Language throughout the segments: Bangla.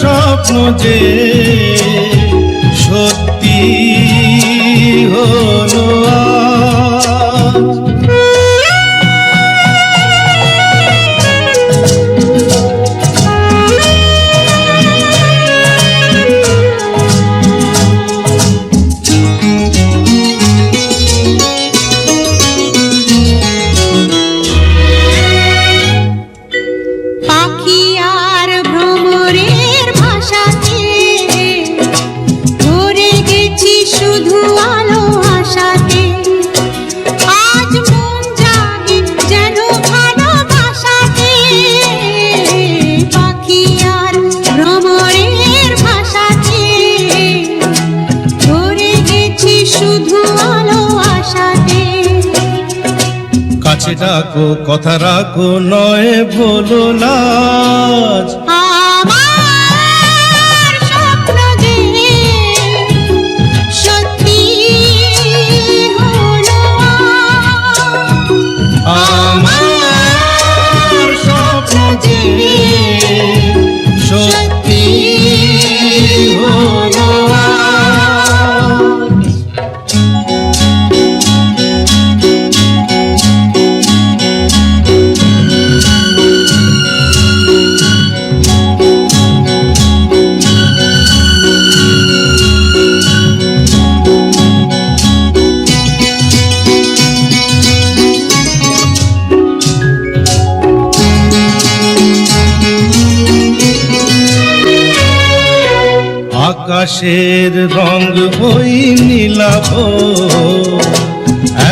স্বপ্ন যে সত্যি হলো আজ। কাছে ডাকো কথা রাখো নয় বলো লাজ। আমার স্বপ্ন যে সত্যি হলো আমার স্বপ্ন যে সত্যি হলো আকাশের রং ওই নীলাভ,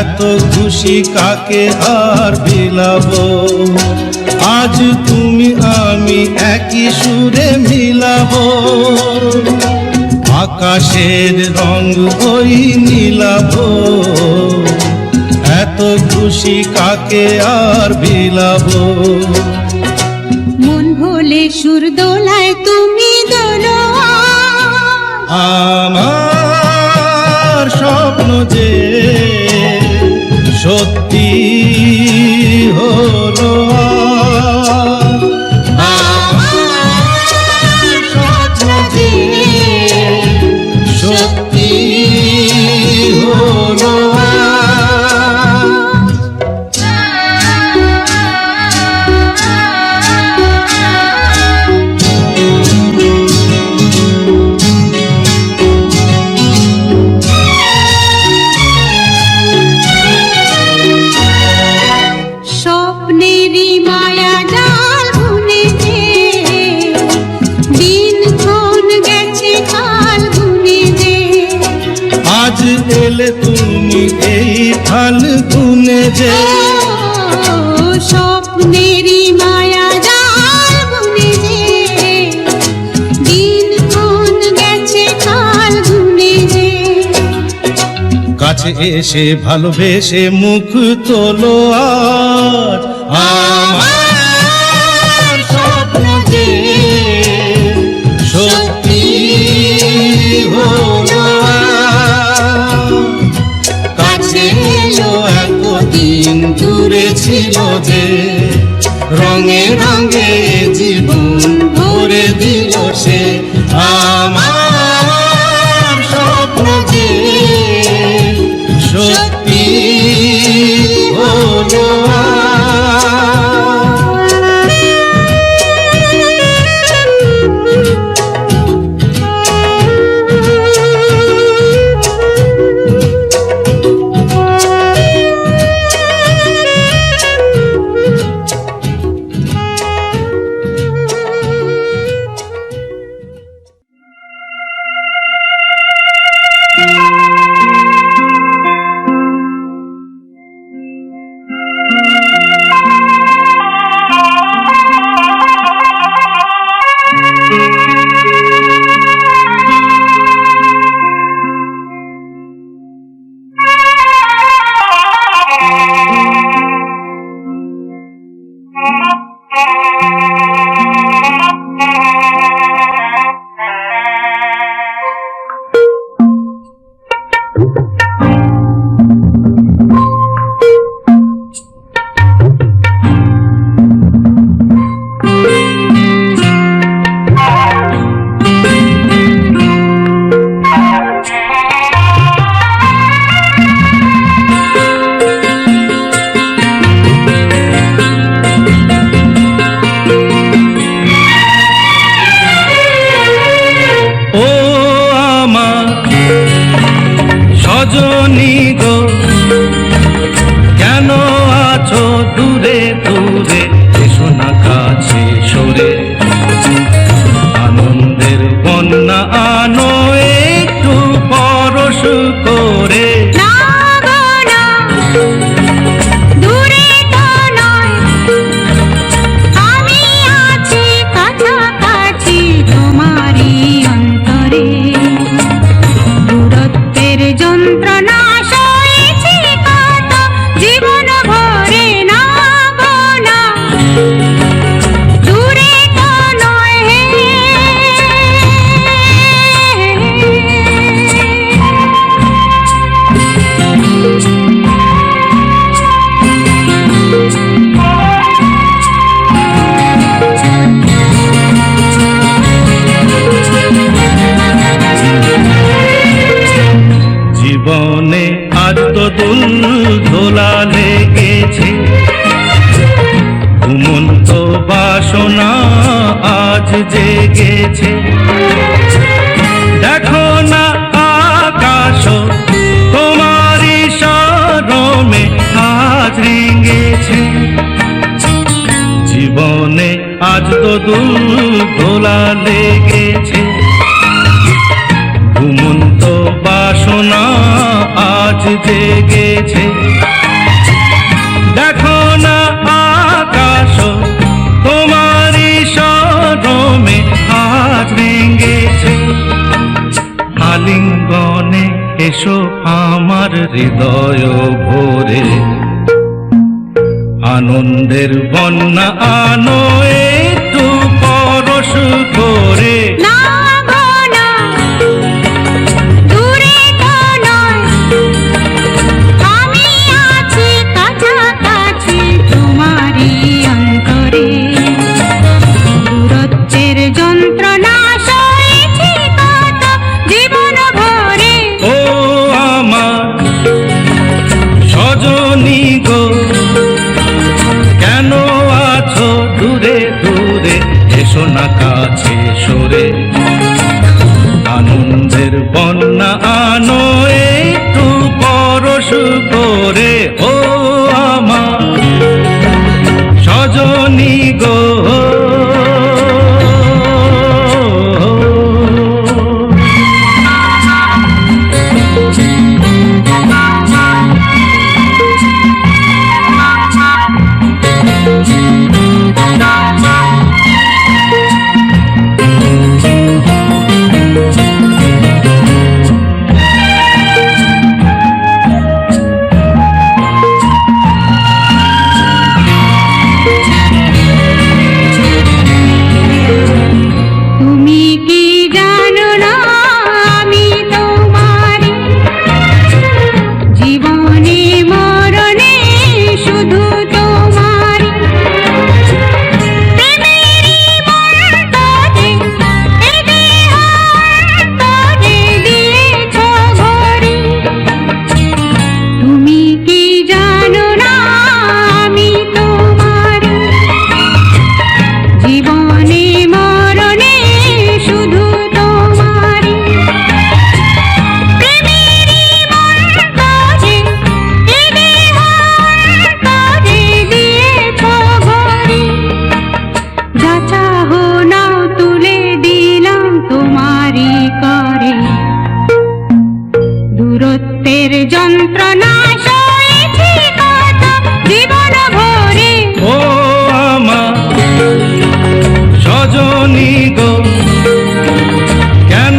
এত খুশি কাকে আর বিলাবো। আজ তুমি আমি একই সুরে মিলাবো। আকাশের রং ওই নীলাভ, এত খুশি কাকে আর বিলাবো। মন ভোলে সুর দোলায় তুমি দোলো। আমার স্বপ্ন যে সত্যি হলো আমার স্বপ্ন যে সত্যি হলো আজ এলে তুমি এই ফাল্গুনে যে। স্বপ্নেরই মায়া জাল বুনে যে, দিন কোন গেছে কাল গুনে যে। কাছে এসে ভালোবেসে মুখ তোলো আজ। আমার স্বপ্ন যে সত্যি হলো কাছে এলো এতদিন দূরে ছিল যে। রঙে রঙে জীবন ভরে দিল সে। আমার স্বপ্ন যে সত্যি হলো। জেগেছে। দেখো না আকাশ তোমারই শরমে আজ রেঙেছে। জীবনে আজ তো দোলা লেগেছে। ঘুমন্ত বাসনা আজ জেগেছে। দেখো না আকাশ তোমারই শরমে আজ রেঙেছে। আলিঙ্গনে এসো আমার হৃদয় ভরে, আনন্দের বন্যা আনো একটু পরশ করে। না গো না, দূরে তো নয়, আমি আছি কাছাকাছি তোমারই অন্তরে। দূরত্বের যন্ত্রণা সয়েছি কত জীবন ভরে। ও আমার সজনী গো, কেন আছো দূরে দূরে, এসো না কাছে সরে। আনন্দের বন্যা আনো একটু পরশ করে। ও আমার সজনী গো। তুমি কি জানো না আমি তোমারই, জীবনে মরণে শুধু তোমারই। প্রেমেরই বন্ধনে এ দেহ অন্তরে দিয়েছ ভরে। তুমি কি জানো না আমি তোমারই, জীবনে মরণে শুধু তোমারই। প্রেমেরই বন্ধনে এ দেহ অন্তরে দিয়েছ ভরে। যা চাহো নাও তুলে দিলাম তোমারই করে। দূরত্বের যন্ত্রণা সয়েছি কত জীবন ভরে। ও আমার সজনী গো, কেন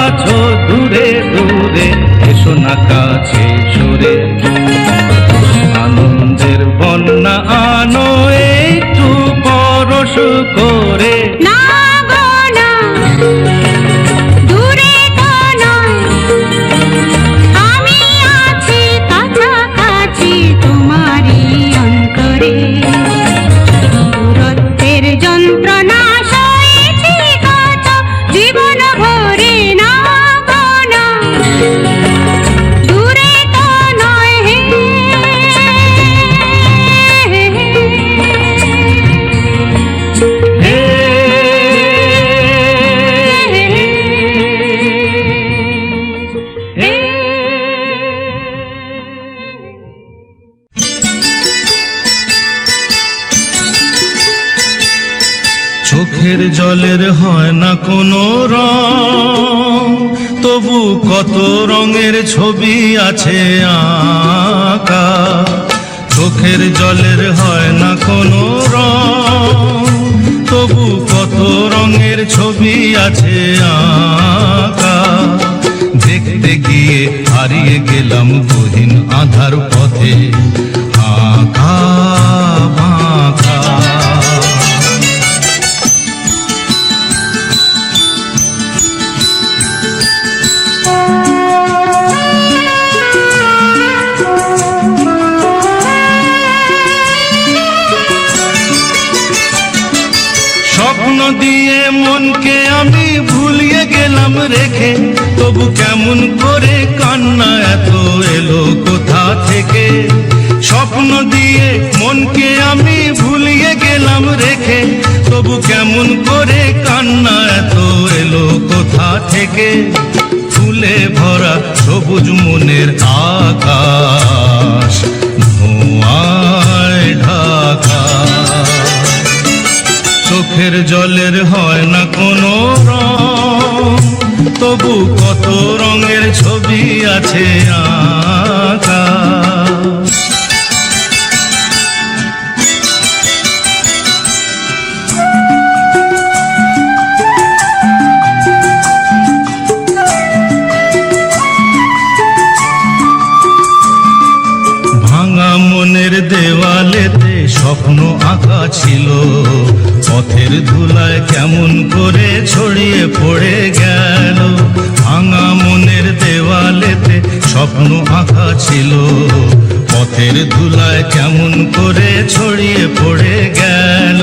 আছো দূরে দূরে, এসো না কাছে সরে। আনন্দের বন্যা আনো একটু পরশ করে। না গো না, দূরে তো নয়, আমি আছি কাছাকাছি তোমারই অন্তরে। দূরত্বের যন্ত্রণা সয়েছি কত জীবন ভরে। না গো না, দূরে তো নয়, হে হে হে। চোখের জলের হয় না কোনো রং, তবু কত রঙের ছবি আছে আঁকা। চোখের জলের হয় না কোনো রং, তবু কত রঙের ছবি আছে আঁকা। দেখতে গিয়ে হারিয়ে গেলাম গহীন আধার পথে, আঁকা বাঁকা। স্বপ্ন দিয়ে মনকে আমি ভুলিয়ে গেলাম রেখে, তবু কেমন করে কান্না এত এলো কোথা থেকে। স্বপ্ন দিয়ে মনকে আমি ভুলিয়ে গেলাম রেখে, তবু কেমন করে কান্না এত এলো কোথা থেকে। ফুলে ভরা সবুজ মনের আকাশ ধোঁয়ায় ঢাকা, চোখের জলের হয় না কোনো রং, তবু কত রঙের ছবি আছে আঁকা। ভাঙা মনের দেওয়ালেতে স্বপ্ন আঁকা ছিল, পথের ধুলায় কেমন করে ছড়িয়ে পড়ে গেল। ভাঙা মনের দেওয়ালেতে স্বপ্ন আঁকা ছিল, পথের ধুলায় কেমন করে ছড়িয়ে পড়ে গেল।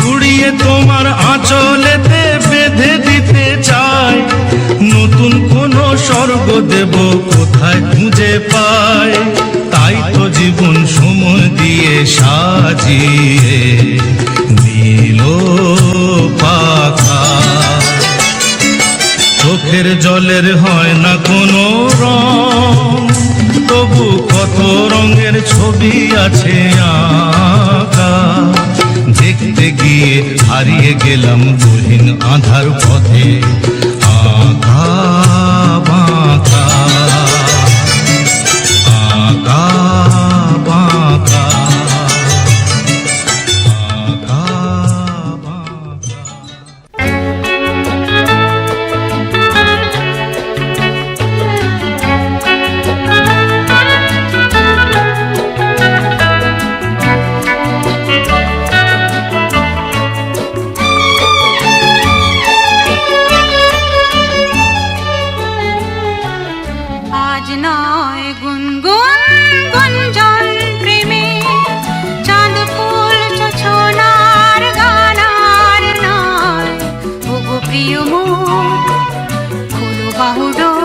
উড়িয়ে তোমার আঁচলেতে বেঁধে দিতে চাই, নতুন কোন স্বর্গ দেব কোথায় খুঁজে পাই। তাই তো জীবন সময় দিয়ে সাজিয়ে দিল পাখা, চোখের জলের হয় না কোনো রং, তবু কত রঙের ছবি আছে আঁকা। দেখতে গিয়ে হারিয়ে গেলাম গহীন আঁধার পথে, আঁকা বাঁকা আঁকা বাঁকা আঁকা বাঁকা। আজ নয় গুনগুন গুঞ্জন প্রেমে, চাঁদ ফুল ছোছনার গানার নয়। ওগো প্রিয় মন খোলো বাহুডোর,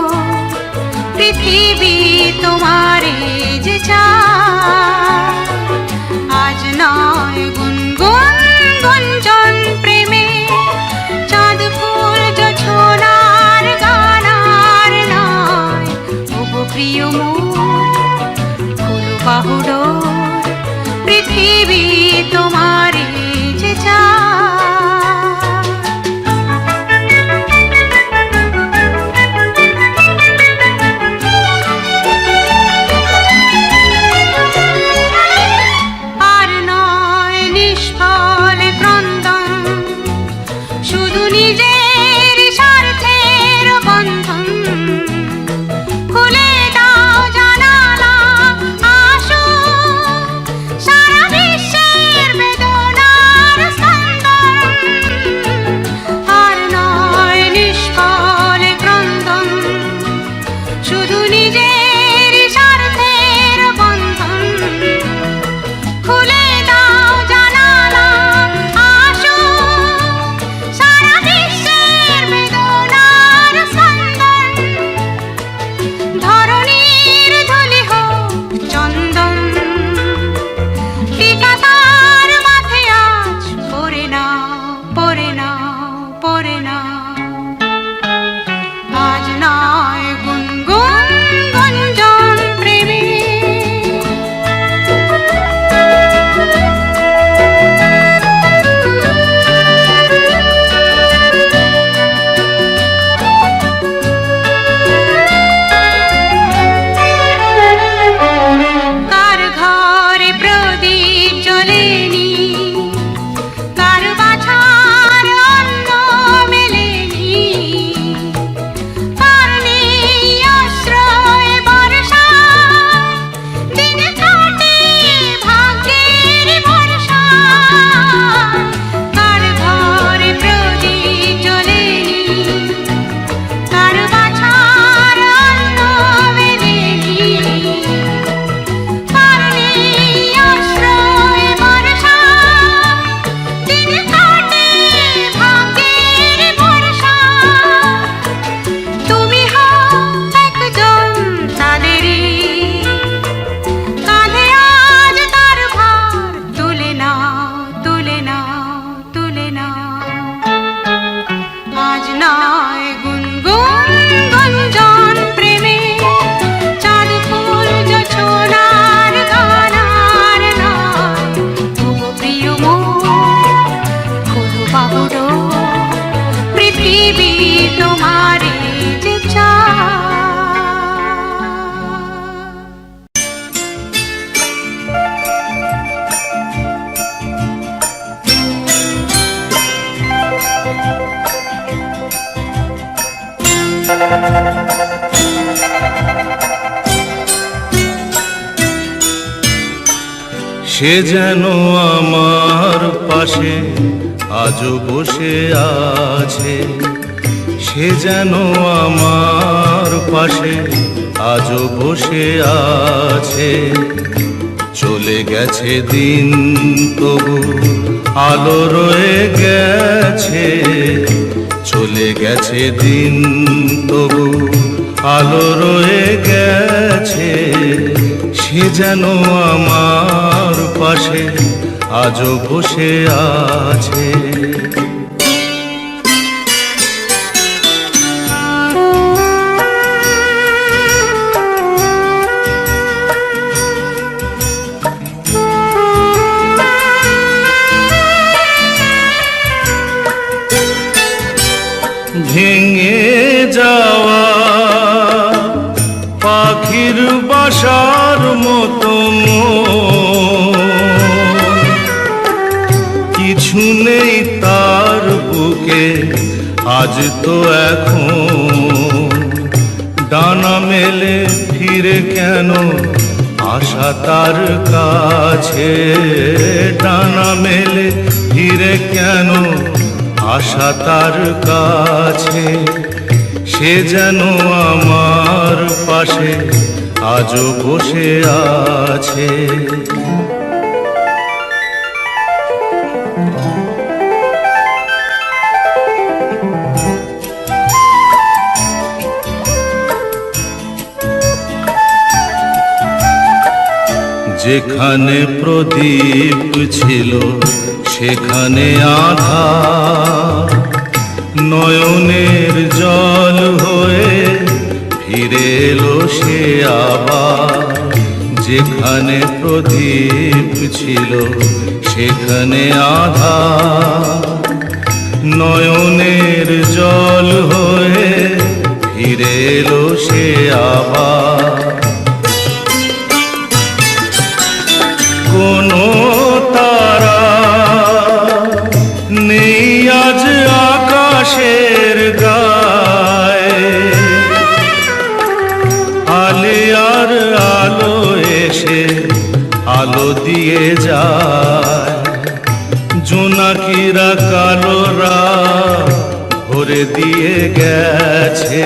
পৃথিবী তোমারে যে চায়। আজ নয় গুনগুন গুঞ্জন প্রেমে, চাঁদ ফুল ছোছনার গানার নয়। ওগো প্রিয় মন খোলো বাহুডোর, পৃথিবী তোমারে যে চায়। আর নয় নিষ্ফল ক্রন্দন, শুধু নিজের স্বার্থের বন্ধন। খুলে দাও জানালা, আসো সারা বিশ্বের বেদনার স্পন্দন। আর নয় নিষ্ফল ক্রন্দন, শুধু নিজের স্বার্থের বন্ধন। খুলে দাও জানালা, আসো সারা বিশ্বে আজ নয় গুনগুন গুঞ্জন প্রেমে চাঁদ ফুল জোছনার গানার নয় তবু প্রিয় মন কোনো বাহুডো পৃথিবী তোমারে যে চায়। সে যেন আমার পাশে আজও বসে আছে, সে যেন আমার পাশে আজও বসে আছে। চলে গেছে দিন তবু আলো রয়ে গেছে, চলে গেছে দিন তবু আলো রয়ে গেছে। সে যেন আমার পাশে আজও বসে আছে। ভেঙে যাওয়া পাখির বাসার মতো কিছু নেই তার বুকে আজ তো এখন। ডানা মেলে ফিরে কেন আশা তার কাছে, ডানা মেলে ফিরে কেন আশা তার কাছে। সে যেন আমার পাশে আজও বসে আছে। যেখানে প্রদীপ ছিল সেখানে আধার, নয়নের জল হয়ে ফিরে এলো সে আবার। যেখানে প্রদীপ ছিল সেখানে আধার, নয়নের জল হয়ে ফিরে এলো সে আবার। কোনো তারা নেই আজ আকাশের গায়ে, আলে আর আলো এসে আলো দিয়ে যায়। জোনাকিরা কালো রাত ভরে দিয়ে গেছে,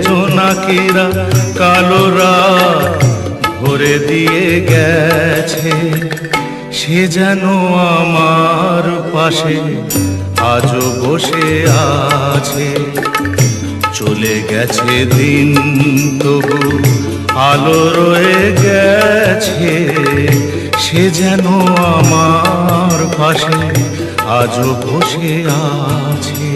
জোনাকিরা কালো রাত ভরে দিয়ে গেছে। সে যেন আমার পাশে আজও বসে আছে। চলে গেছে দিন তবু আলো রয়ে গেছে। সে যেন আমার পাশে আজও বসে আছে।